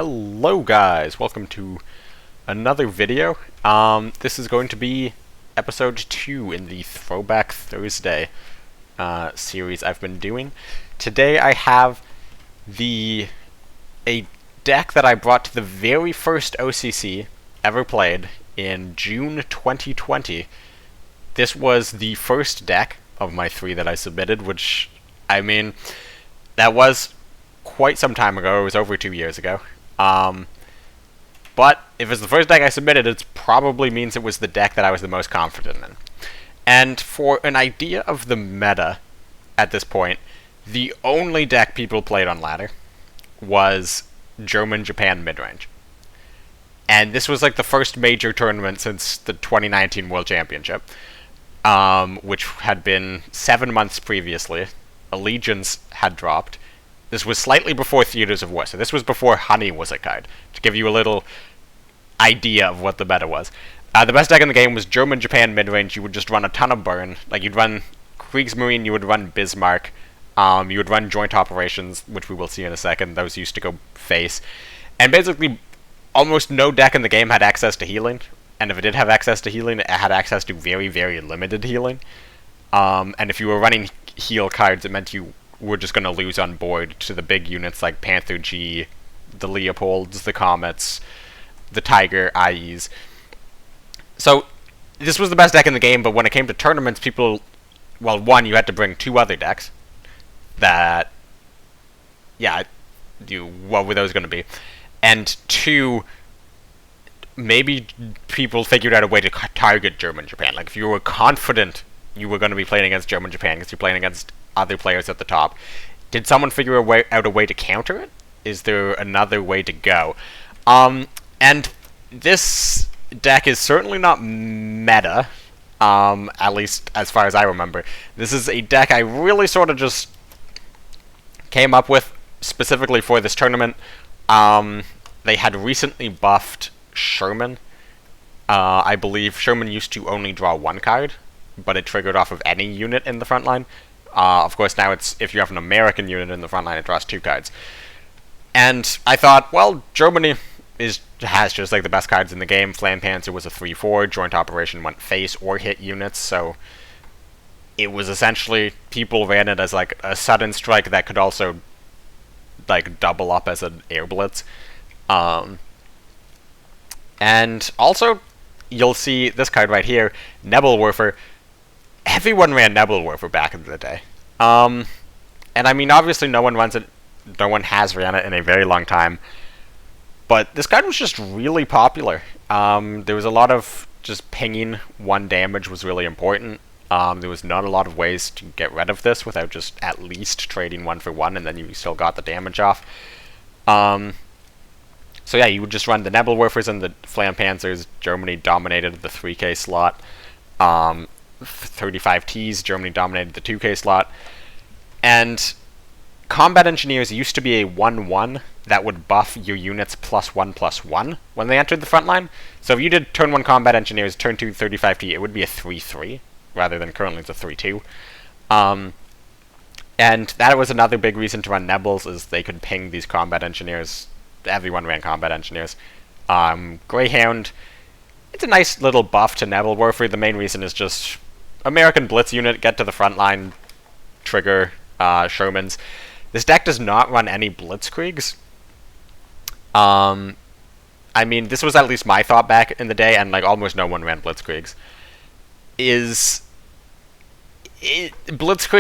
Hello guys, welcome to another video. This is going to be episode 2 in the Throwback Thursday series I've been doing. Today I have a deck that I brought to the very first OCC ever played in June 2020. This was the first deck of my 3 that I submitted, which, I mean, that was quite some time ago. It was over 2 years ago. But if it's the first deck I submitted, it probably means it was the deck that I was the most confident in. And for an idea of the meta at this point, the only deck people played on ladder was German-Japan Midrange. And this was like the first major tournament since the 2019 World Championship, which had been 7 months previously. Allegiance had dropped. This was slightly before Theaters of War, so this was before Honey was a card, to give you a little idea of what the meta was. The best deck in the game was German-Japan Midrange. You would just run a ton of burn. Like, you'd run Kriegsmarine, you would run Bismarck, you would run Joint Operations, which we will see in a second. Those used to go face. And basically, almost no deck in the game had access to healing, and if it did have access to healing, it had access to very, very limited healing. And if you were running heal cards, it meant you were just going to lose on board to the big units like Panther G, the Leopolds, the Comets, the Tiger IEs. So, this was the best deck in the game, but when it came to tournaments, people... Well, one, you had to bring 2 other decks that... Yeah, what were those going to be? And 2, maybe people figured out a way to target German-Japan. Like, if you were confident you were going to be playing against German-Japan because you're playing against other players at the top, did someone figure out a way to counter it? Is there another way to go? And this deck is certainly not meta, at least as far as I remember. This is a deck I really sort of just came up with specifically for this tournament. They had recently buffed Sherman. I believe Sherman used to only draw 1 card, but it triggered off of any unit in the front line. Of course, now it's if you have an American unit in the front line, it draws 2 cards. And I thought, well, Germany has just like the best cards in the game. Flampanzer was a 3/4. Joint Operation went face or hit units, so it was essentially, people ran it as like a sudden strike that could also like double up as an air blitz. And also, you'll see this card right here, Nebelwerfer. Everyone ran Nebelwerfer back in the day. And I mean, obviously no one runs it, no one has ran it in a very long time. But this card was just really popular. There was a lot of just pinging 1 damage was really important. There was not a lot of ways to get rid of this without just at least trading 1 for 1, and then you still got the damage off. So yeah, you would just run the Nebelwerfers and the Flampanzers. Germany dominated the 3k slot. 35 Ts, Germany dominated the 2k slot. And Combat Engineers used to be a 1/1 that would buff your units +1/+1 when they entered the front line. So if you did turn 1 Combat Engineers, turn 2 35T, it would be a 3/3, rather than currently it's a 3/2. And that was another big reason to run Nebels, is they could ping these Combat Engineers. Everyone ran Combat Engineers. Greyhound, it's a nice little buff to Nebelwerfer. The main reason is just American Blitz unit, get to the front line, trigger Shermans. This deck does not run any Blitzkriegs. I mean, this was at least my thought back in the day, and like almost no one ran Blitzkriegs. Blitzkrieg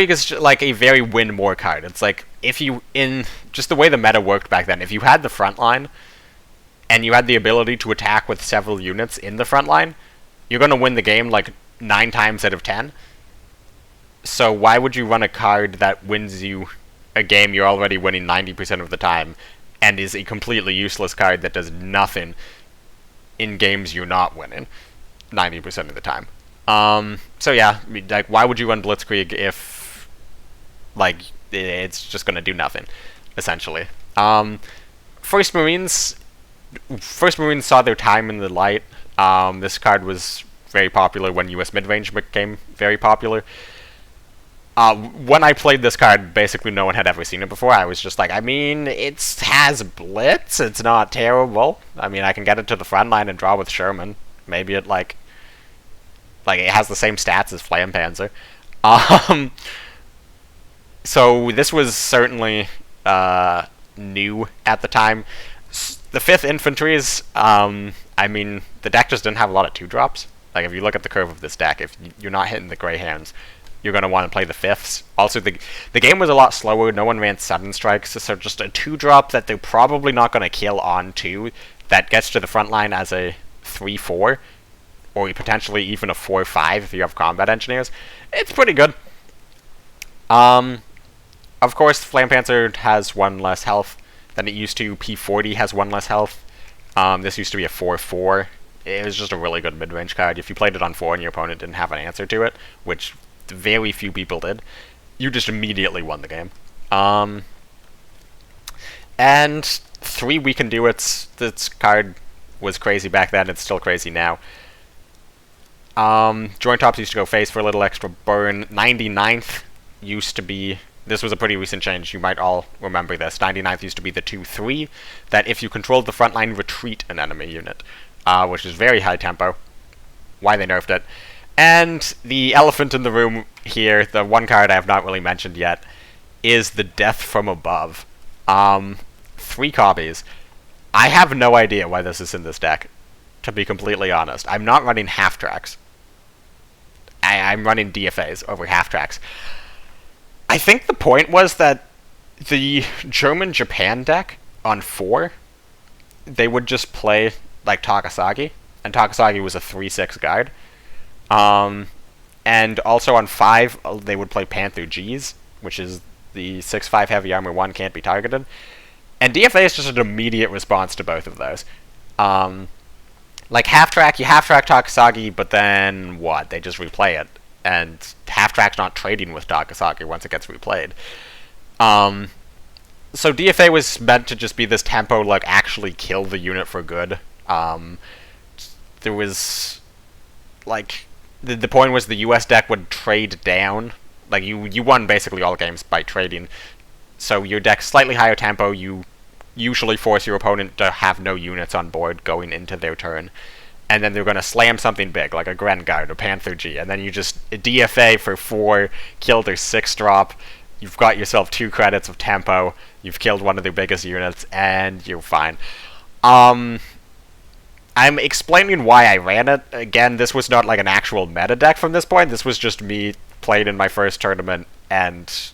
is like a very win more card. It's like, if you, in just the way the meta worked back then, if you had the front line, and you had the ability to attack with several units in the front line, you're going to win the game like 9 times out of 10. So why would you run a card that wins you a game you're already winning 90% of the time, and is a completely useless card that does nothing in games you're not winning 90% of the time? So yeah, like, why would you run Blitzkrieg if, like, it's just going to do nothing, essentially? First Marines saw their time in the light. This card was very popular when US Midrange became very popular. When I played this card, basically no one had ever seen it before. I was just like, I mean, it has Blitz. It's not terrible. I mean, I can get it to the front line and draw with Sherman. Maybe it, like it has the same stats as Flampanzer. So this was certainly new at the time. The 5th Infantry is, I mean, the deck just didn't have a lot of 2-drops. Like, if you look at the curve of this deck, if you're not hitting the gray hands, you're going to want to play the 5ths. Also, the game was a lot slower. No one ran sudden strikes, so just a 2-drop that they're probably not going to kill on 2 that gets to the front line as a 3-4, or potentially even a 4-5 if you have combat engineers. It's pretty good. Of course, Flampanzer has 1 less health than it used to. P40 has 1 less health. This used to be a 4-4. It was just a really good mid-range card. If you played it on 4 and your opponent didn't have an answer to it, which very few people did, you just immediately won the game. And 3 We Can Do It's. This card was crazy back then. It's still crazy now. Joint Tops used to go face for a little extra burn. 99th used to be... This was a pretty recent change. You might all remember this. 99th used to be the 2-3, that if you controlled the front line, retreat an enemy unit, which is very high tempo. Why they nerfed it. And the elephant in the room here, the one card I have not really mentioned yet, is the Death from Above. 3 copies. I have no idea why this is in this deck, to be completely honest. I'm not running half-tracks. I'm running DFAs over half-tracks. I think the point was that the German-Japan deck on 4, they would just play like Takasagi, and Takasagi was a 3-6 guard. And also on 5, they would play Panther Gs, which is the 6-5 heavy armor 1 can't be targeted. And DFA is just an immediate response to both of those. Like half-track, you half-track Takasagi, but then what? They just replay it. And half-track's not trading with Takasagi once it gets replayed. So DFA was meant to just be this tempo, like, actually kill the unit for good. There was, like... The point was the US deck would trade down. Like, you won basically all games by trading. So your deck's slightly higher tempo, you usually force your opponent to have no units on board going into their turn. And then they're going to slam something big, like a Gren Guard or Panther G. And then you just DFA for 4, kill their 6-drop. You've got yourself 2 credits of tempo. You've killed one of their biggest units, and you're fine. I'm explaining why I ran it. Again, this was not like an actual meta deck from this point. This was just me playing in my first tournament and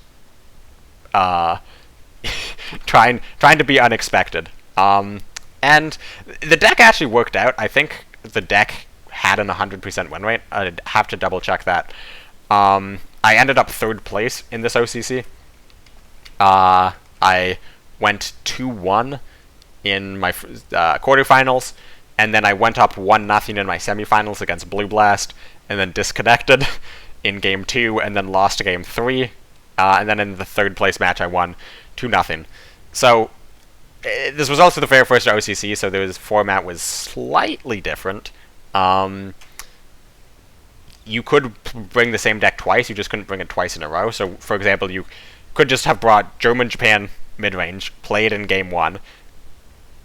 trying to be unexpected. And the deck actually worked out. I think the deck had an 100% win rate. I'd have to double check that. I ended up 3rd place in this OCC. I went 2-1 in my quarterfinals. And then I went up 1-0 in my semifinals against Blue Blast, and then disconnected in Game 2, and then lost to Game 3. And then in the 3rd place match, I won 2-0. So, this was also the very first OCC, so the format was slightly different. You could bring the same deck twice, you just couldn't bring it twice in a row. So, for example, you could just have brought German-Japan midrange, played in Game 1,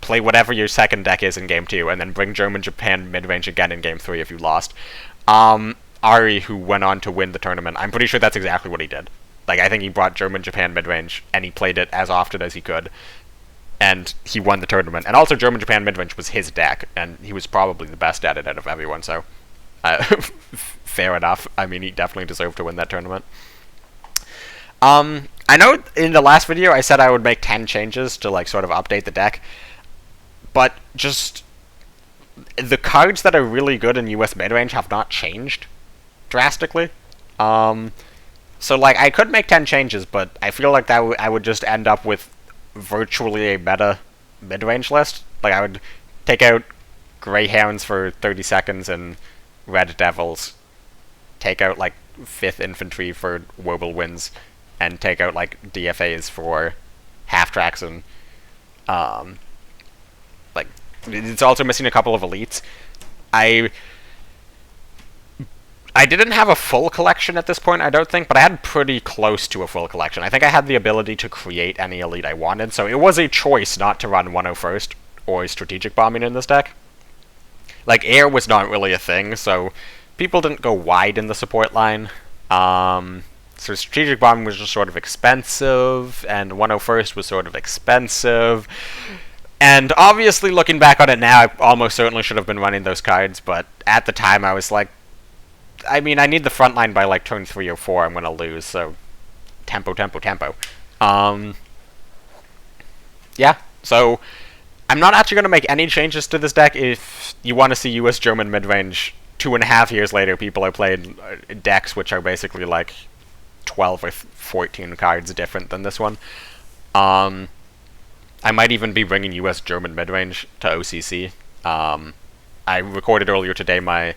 play whatever your second deck is in Game 2, and then bring German-Japan midrange again in Game 3 if you lost. Ari, who went on to win the tournament, I'm pretty sure that's exactly what he did. Like, I think he brought German-Japan midrange, and he played it as often as he could, and he won the tournament. And also, German-Japan midrange was his deck, and he was probably the best at it out of everyone, so... fair enough. I mean, he definitely deserved to win that tournament. I know in the last video I said I would make 10 changes to, like, sort of update the deck, but just the cards that are really good in US midrange have not changed drastically. So, like, I could make 10 changes, but I feel like that I would just end up with virtually a meta midrange list. Like, I would take out Greyhounds for 30 seconds and Red Devils, take out, like, 5th Infantry for Whirlwinds, and take out, like, DFAs for half-tracks and, like, it's also missing a couple of elites. I I didn't have a full collection at this point, I don't think, but I had pretty close to a full collection. I think I had the ability to create any elite I wanted, so it was a choice not to run 101st or strategic bombing in this deck. Like, air was not really a thing, so people didn't go wide in the support line. So strategic bombing was just sort of expensive, and 101st was sort of expensive. And obviously, looking back on it now, I almost certainly should have been running those cards, but at the time I was like, I mean, I need the front line by like turn 3 or 4, I'm gonna lose, so tempo, tempo, tempo. Yeah, so I'm not actually gonna make any changes to this deck. If you want to see US German midrange 2.5 years later, people are playing decks which are basically like 12 or 14 cards different than this one. I might even be bringing US German midrange to OCC. I recorded earlier today my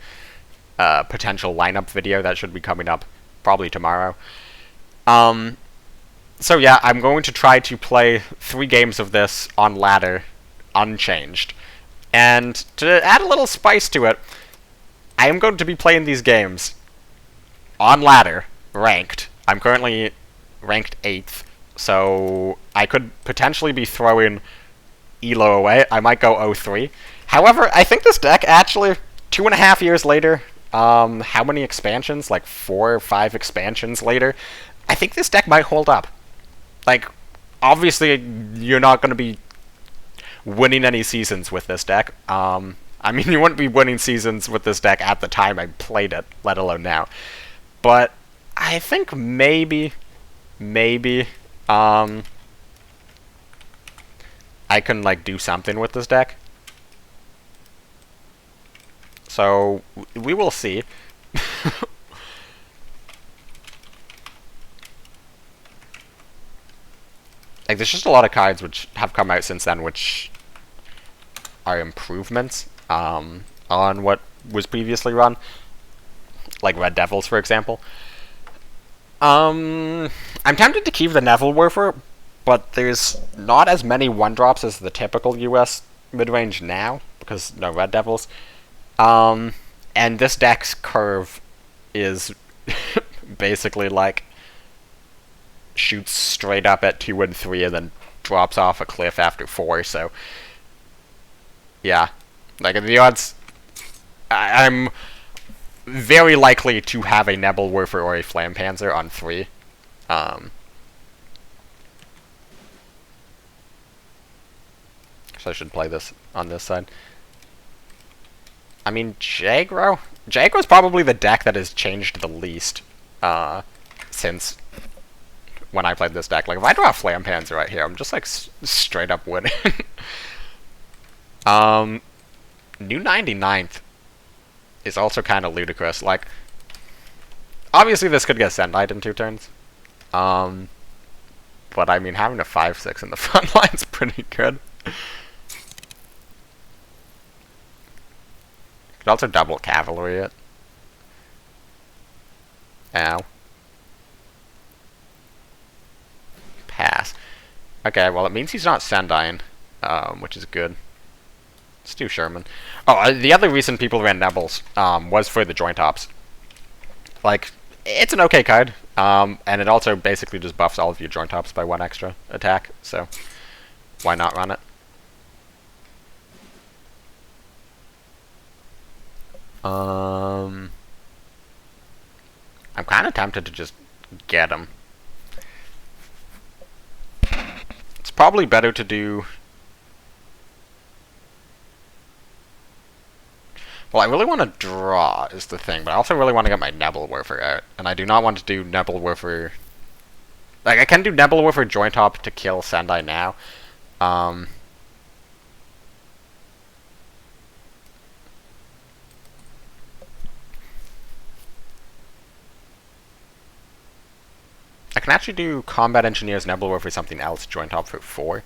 potential lineup video that should be coming up probably tomorrow. So yeah, I'm going to try to play 3 games of this on ladder, unchanged. And to add a little spice to it, I am going to be playing these games on ladder, ranked. I'm currently ranked 8th, so I could potentially be throwing Elo away. I might go 0-3. However, I think this deck actually, 2.5 years later, how many expansions? Like 4 or 5 expansions later, I think this deck might hold up. Like, obviously, you're not going to be winning any seasons with this deck. I mean, you wouldn't be winning seasons with this deck at the time I played it, let alone now. But I think maybe, I can, like, do something with this deck. So, we will see. Like, there's just a lot of cards which have come out since then which are improvements on what was previously run. Like Red Devils, for example. I'm tempted to keep the Neville Werfer, but there's not as many 1-drops as the typical US midrange now, because no Red Devils. And this deck's curve is basically like shoots straight up at 2 and 3 and then drops off a cliff after 4, so yeah. Like, the odds, I'm very likely to have a Nebelwerfer or a Flampanzer on 3. So I should play this on this side. I mean, Jagro? Jagro's probably the deck that has changed the least since when I played this deck. Like, if I draw a Flampanzer right here, I'm just, like, straight up winning. New 99th is also kind of ludicrous. Like, obviously this could get Sendite in 2 turns. But, I mean, having a 5-6 in the front line's pretty good. Could also double cavalry it. Ow. Pass. Okay, well, it means he's not Sendine, which is good. Let's do Sherman. Oh, the other reason people ran Nebels was for the joint ops. Like, it's an okay card, and it also basically just buffs all of your joint ops by 1 extra attack, so why not run it? I'm kind of tempted to just get him. It's probably better to do... Well, I really want to draw, is the thing, but I also really want to get my Nebelwerfer out. And I do not want to do Nebelwerfer... Like, I can do Nebelwerfer joint op to kill Sendai now. I can actually do Combat Engineers Nebelwerfer something else joint op for 4.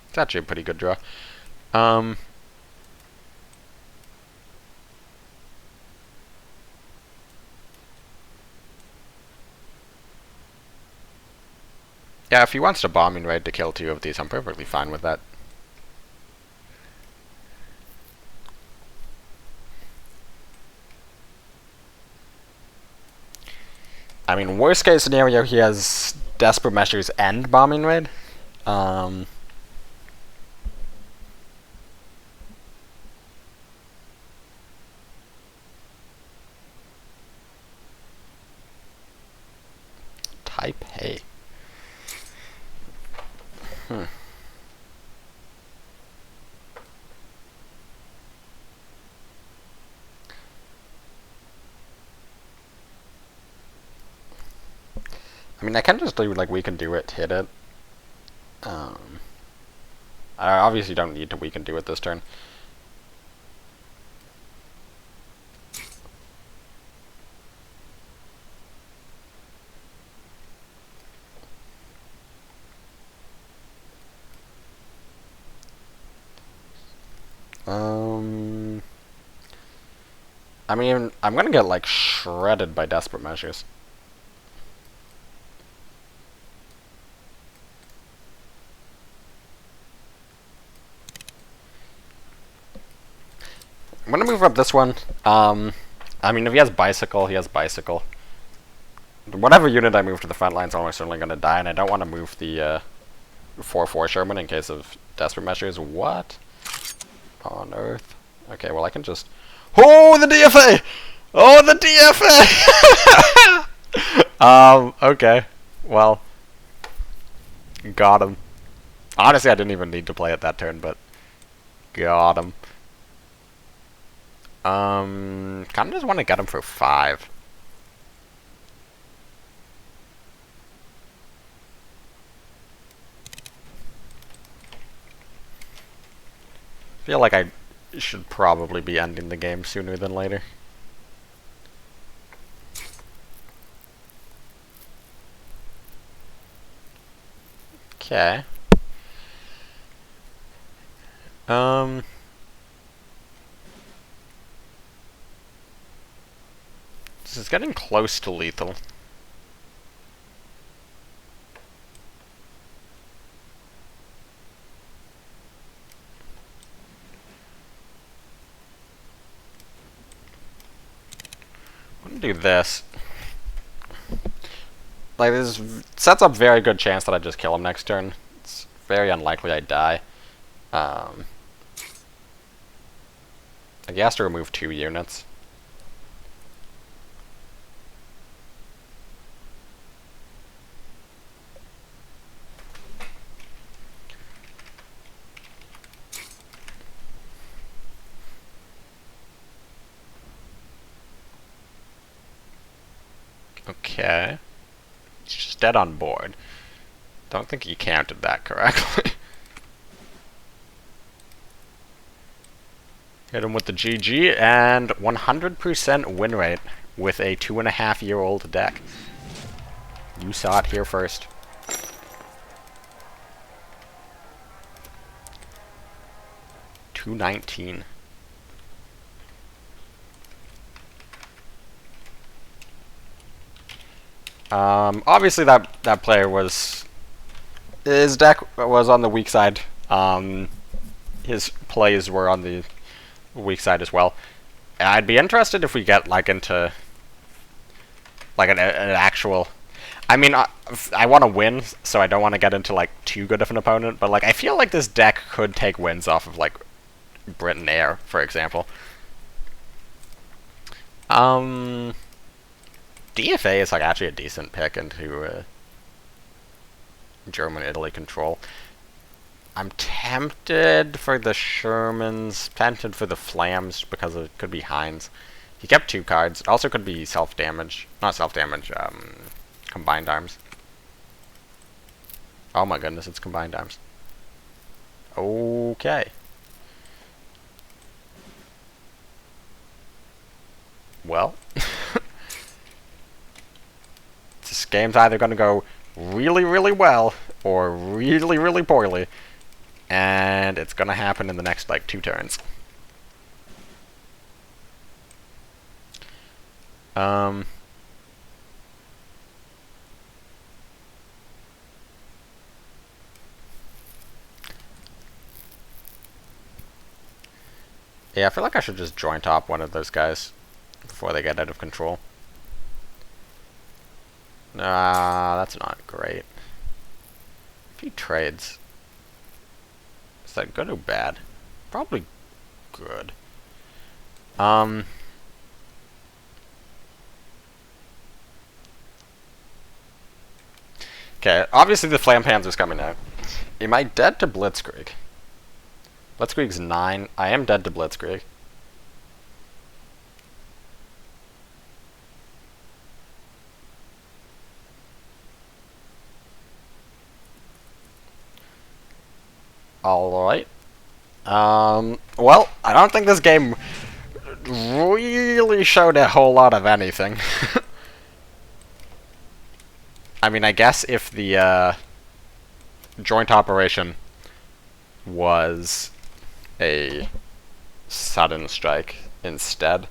It's actually a pretty good draw. Yeah, if he wants to bombing raid to kill 2 of these, I'm perfectly fine with that. I mean, worst case scenario, he has Desperate Measures and bombing raid. Taipei. I mean, I can just do, like, we can do it, hit it. I obviously don't need to we can do it this turn. I mean, I'm gonna get, like, shredded by Desperate Measures. I'm gonna move up this one. I mean, if he has Bicycle, he has Bicycle. Whatever unit I move to the front line is almost certainly gonna die, and I don't want to move the 4-4 Sherman in case of Desperate Measures. What on earth? Okay, well I can just... Oh, the DFA! Oh, the DFA! Okay. Well. Got him. Honestly, I didn't even need to play it that turn, but... Got him. Kinda just want to get him for 5. Feel like I should probably be ending the game sooner than later. Okay. This is getting close to lethal. I'm gonna do this. Like, this sets up very good chance that I just kill him next turn. It's very unlikely I die. Like, he has to remove 2 units. Okay. He's just dead on board. Don't think he counted that correctly. Hit him with the GG, and 100% win rate with a 2.5-year-old deck. You saw it here first. $219. Obviously that player was... His deck was on the weak side. His plays were on the weak side as well. I'd be interested if we get, like, into... like, an actual... I mean, I want to win, so I don't want to get into, like, too good of an opponent, but, like, I feel like this deck could take wins off of, like, Britain Air, for example. DFA is, like, actually a decent pick into German-Italy control. I'm tempted for the Shermans, tempted for the Flams, because it could be Heinz. He kept 2 cards. It also could be self-damage. Not self-damage, combined arms. Oh my goodness, it's combined arms. Okay. Well. This game's either going to go really, really well, or really, really poorly. And it's going to happen in the next, like, 2 turns. Yeah, I feel like I should just joint top one of those guys before they get out of control. Nah, that's not great. A few trades. Is that good or bad? Probably good. Okay, obviously the Flam Panzer's coming out. Am I dead to Blitzkrieg? Blitzkrieg's 9. I am dead to Blitzkrieg. Alright. Well, I don't think this game really showed a whole lot of anything. I mean, I guess if the joint operation was a sudden strike instead,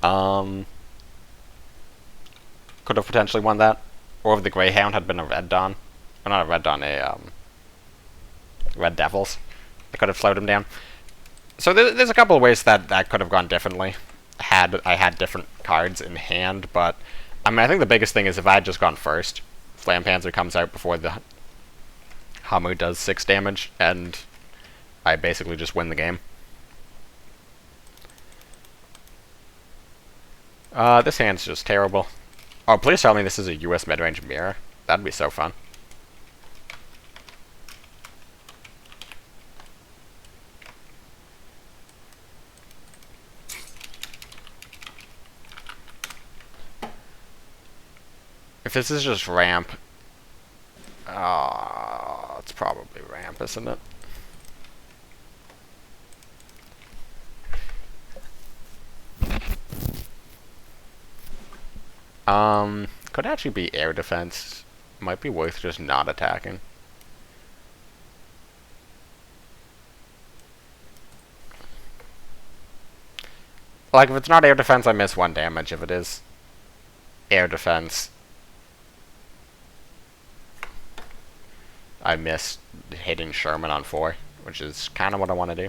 could have potentially won that. Or if the Greyhound had been a Red Dawn. Or not a Red Dawn, a Red Devils. I could have slowed him down. So there's a couple of ways that could have gone differently. I had different cards in hand, but I mean, I think the biggest thing is if I had just gone first, Flam Panzer comes out before the Hamu does 6 damage, and I basically just win the game. This hand's just terrible. Oh, please tell me this is a US mid-range mirror. That'd be so fun. If this is just ramp, it's probably ramp, isn't it? Could actually be air defense. Might be worth just not attacking. Like, if it's not air defense, I miss 1 damage. If it is air defense, I miss hitting Sherman on 4, which is kind of what I want to do.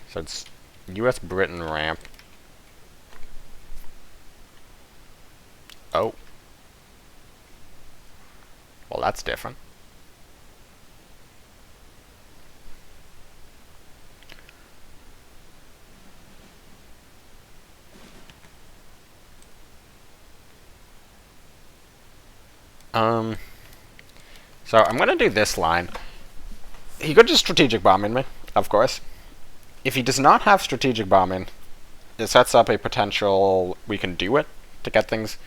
So it's US Britain ramp. Oh. Well, that's different. So I'm gonna do this line. He could just strategic bombing me, of course. If he does not have strategic bombing, it sets up a potential we can do it to get things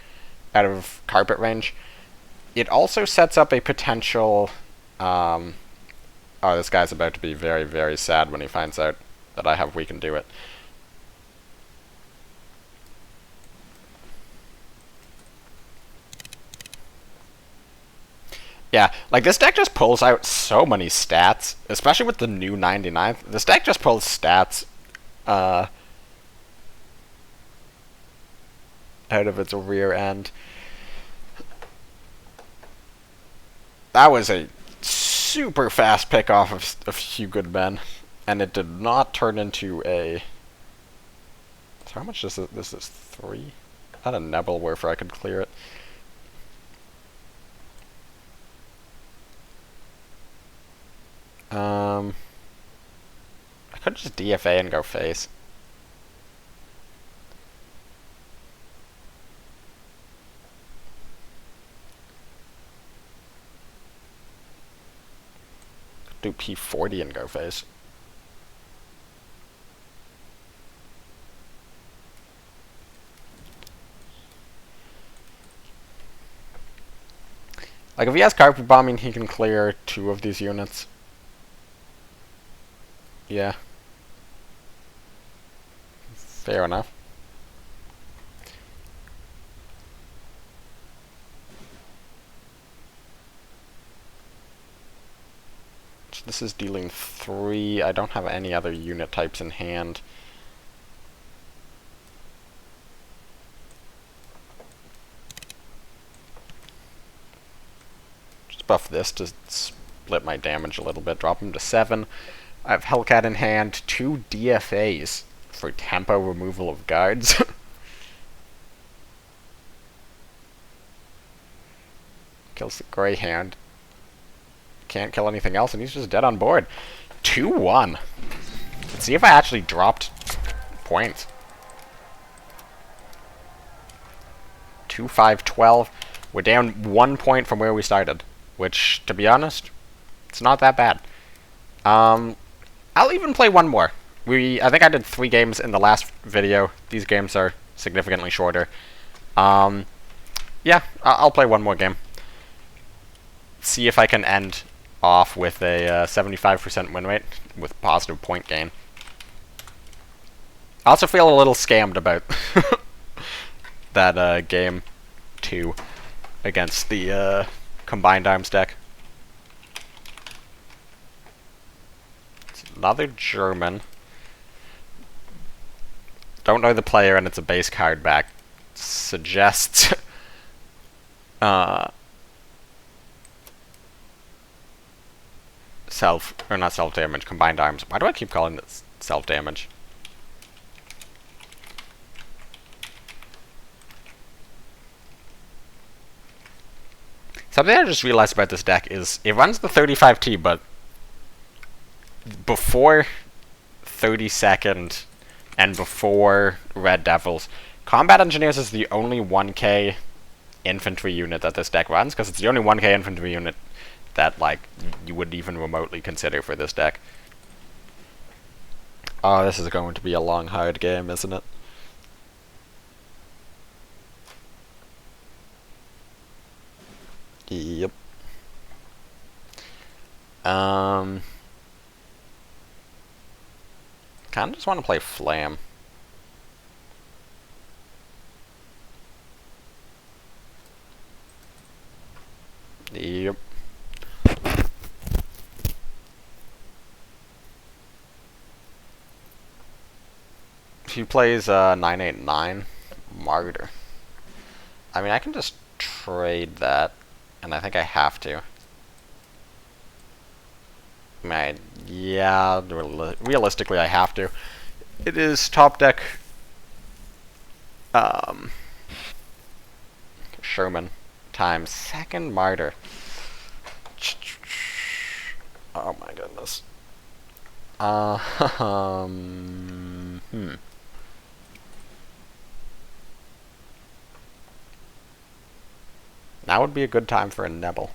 out of carpet range. It also sets up a potential oh, this guy's about to be very, very sad when he finds out that I have we can do it. Yeah, like this deck just pulls out so many stats, especially with the new 99th. This deck just pulls stats out of its rear end. That was a super fast pick off of a few good men, and it did not turn into a... So how much is it? This is 3? I had a Nebel where I could clear it. I could just DFA and go face. Do P40 and go face. Like, if he has carpet bombing, he can clear 2 of these units. Yeah. Fair enough. So this is dealing 3. I don't have any other unit types in hand. Just buff this to split my damage a little bit, drop him to 7. I have Hellcat in hand, 2 DFAs for tempo removal of guards. Kills the Greyhound. Can't kill anything else, and he's just dead on board. 2-1. Let's see if I actually dropped points. 2-5-12. We're down 1 point from where we started, which, to be honest, it's not that bad. I'll even play one more. I think I did 3 games in the last video. These games are significantly shorter. Yeah, I'll play one more game. See if I can end off with a 75% win rate with positive point gain. I also feel a little scammed about that game 2 against the combined arms deck. It's another German. Don't know the player, and it's a base card back. Suggests not self-damage, combined arms. Why do I keep calling it self-damage? Something I just realized about this deck is it runs the 35T, but before 32nd and before Red Devils, Combat Engineers is the only 1k infantry unit that this deck runs, because it's the only 1k infantry unit that, like, you would even remotely consider for this deck. Oh, this is going to be a long, hard game, isn't it? Yep. Kinda just want to play Flam. Yep. He plays 989 Martyr. I mean, I can just trade that, and I think I have to. I mean, yeah, realistically I have to. It is top deck Sherman times second Martyr. Oh my goodness. Now would be a good time for a Nebel.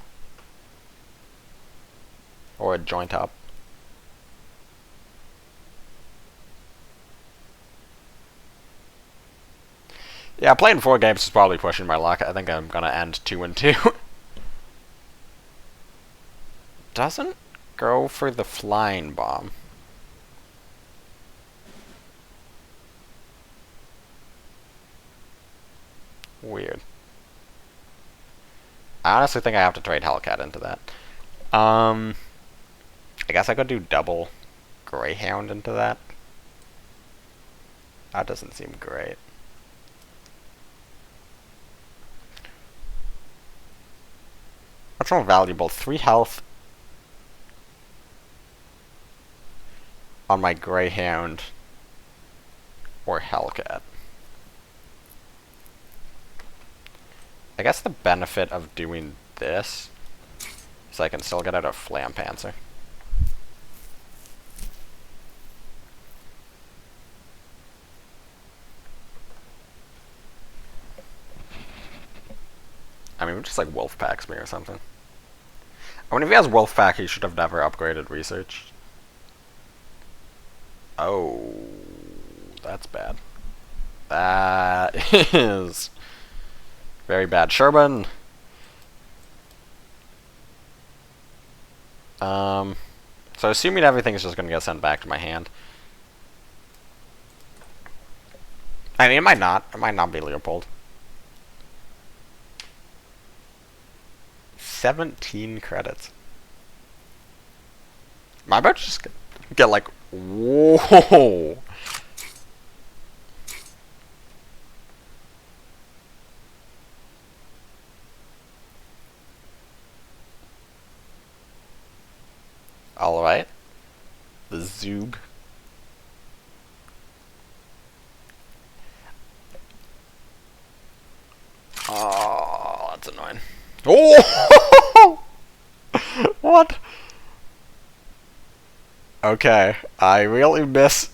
Or a joint up. Yeah, playing 4 games is probably pushing my luck. I think I'm gonna end 2-2. Doesn't go for the flying bomb. Weird. I honestly think I have to trade Hellcat into that. I guess I could do double Greyhound into that. That doesn't seem great. What's more valuable? 3 health on my Greyhound or Hellcat? I guess the benefit of doing this is I can still get out a Flampanzer. I mean, just like Wolfpacks me or something. I mean, if he has Wolfpack, he should have never upgraded research. Oh, that's bad. That is very bad. Sherman. So assuming everything is just going to get sent back to my hand. I mean, it might not. It might not be Leopold. 17 credits. Am I about to just get like, whoa. Alright. The Zoog. Oh, that's annoying. Oh! What? Okay, I really miss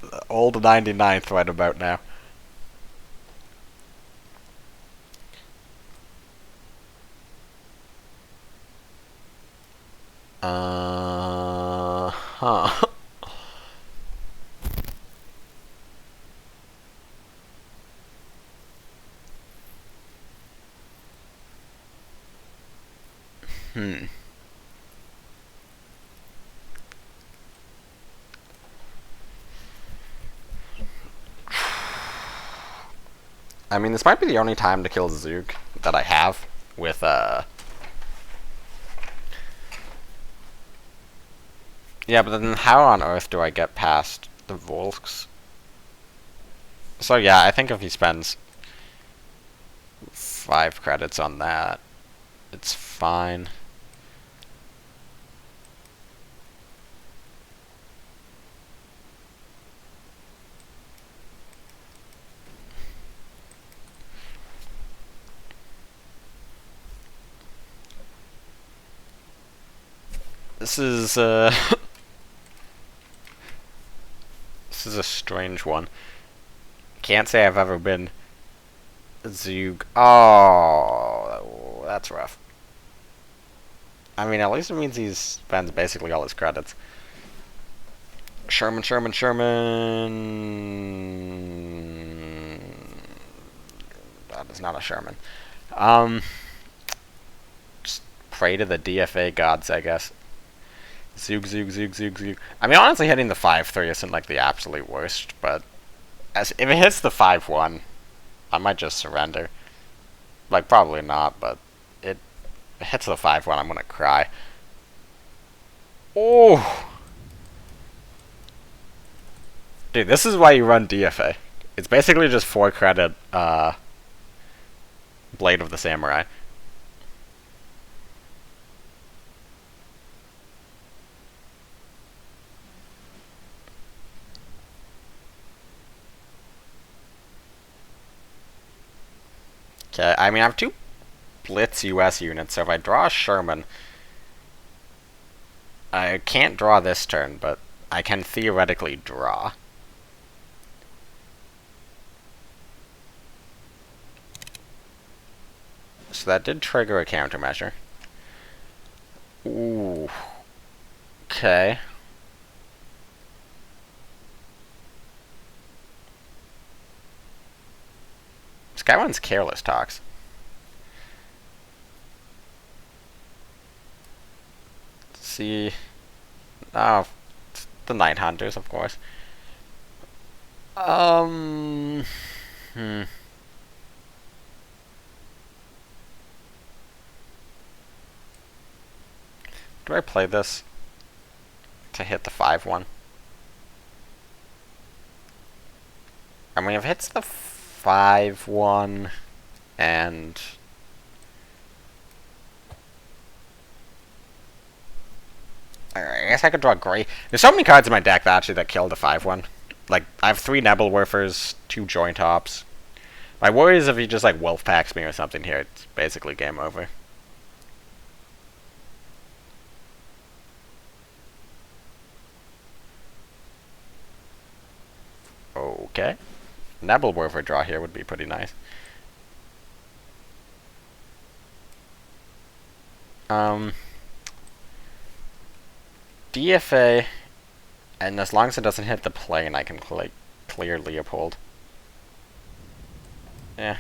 the old 99th right about now. Huh. I mean, this might be the only time to kill Zoog that I have with, Yeah, but then how on earth do I get past the Volks? So yeah, I think if he spends 5 credits on that, it's fine. This is, this is a strange one. Can't say I've ever been Zoog. Oh, that's rough. I mean, at least it means he spends basically all his credits. Sherman. That is not a Sherman. Just pray to the DFA gods, I guess. Zoog. I mean, honestly, hitting the 5-3 isn't like the absolute worst, but if it hits the 5-1, I might just surrender. Like, probably not, but it hits the 5-1, I'm gonna cry. Oh! Dude, this is why you run DFA. It's basically just 4 credit, Blade of the Samurai. Okay, I mean, I have 2 Blitz US units, so if I draw a Sherman, I can't draw this turn, but I can theoretically draw. So that did trigger a countermeasure. Ooh. Okay. This guy runs Careless Talks. Let's see. Oh, the Night Hunters, of course. Do I play this to hit the 5-1? I mean, if it hits the 5-1 and... I guess I could draw Gray. There's so many cards in my deck that kill the 5-1. Like, I have 3 Nebelwerfers, 2 Joint Hops. My worry is if he just, like, Wolf Packs me or something here, it's basically game over. Okay. Nebelwerfer draw here would be pretty nice. DFA, and as long as it doesn't hit the plane, I can clear Leopold. Yeah.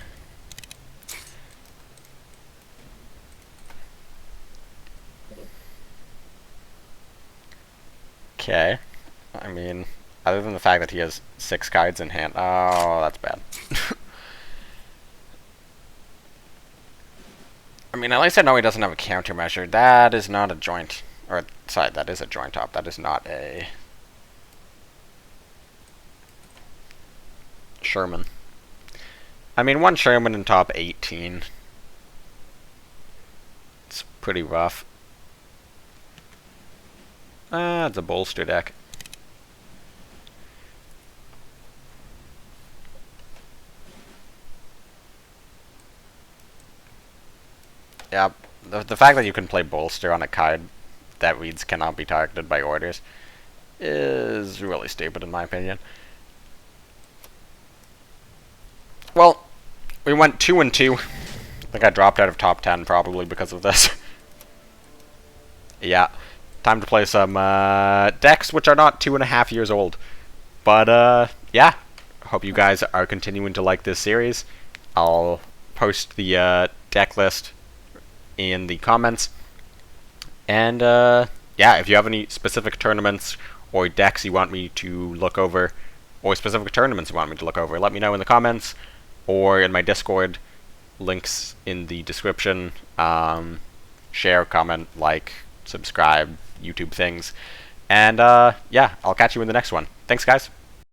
Okay. I mean, other than the fact that he has 6 cards in hand. Oh, that's bad. I mean, at least I know he doesn't have a countermeasure. That is not a joint. Or, sorry, that is a joint top. That is not a Sherman. I mean, 1 Sherman in top 18. It's pretty rough. It's a bolster deck. Yeah, the fact that you can play bolster on a card that reads cannot be targeted by orders is really stupid in my opinion. Well, we went 2 and 2. I think I dropped out of top 10 probably because of this. Yeah, time to play some decks which are not 2.5 years old. But yeah, hope you guys are continuing to like this series. I'll post the deck list in the comments. And yeah, if you have any specific tournaments or decks you want me to look over, or specific tournaments you want me to look over, let me know in the comments or in my Discord. Links in the description. Share, comment, like, subscribe, YouTube things. And yeah, I'll catch you in the next one. Thanks, guys.